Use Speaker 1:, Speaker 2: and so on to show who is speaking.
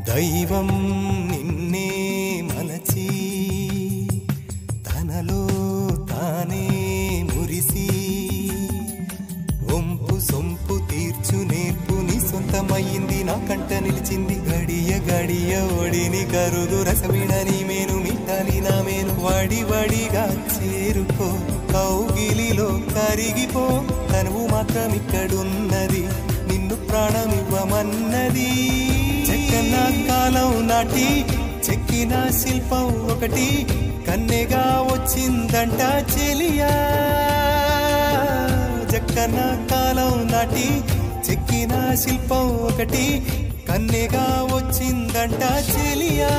Speaker 1: దైవం నిన్నే మలచి తనలో తానే మురిసి ఒంపు సొంపు తీర్చు నేర్పు నీ సొంతమైంది నా కంట నిలిచింది గడియ గడియ ఒడిని కరుగు రసవిడని మేను మిట్టాలి నా మేను వడి వడిగా చేరుకో కౌగిలిలో కరిగిపో తనువు మాత్రం ఇక్కడున్నది నిన్ను ప్రాణమివ్వమన్నది చెక్కన కాలం నాటి చెక్కిన శిల్పం ఒకటి కన్నెగా వచ్చిందంట చెలియా చెక్కన కాలం నాటి చెక్కిన శిల్పం ఒకటి కన్నెగా వచ్చిందంట చెలియా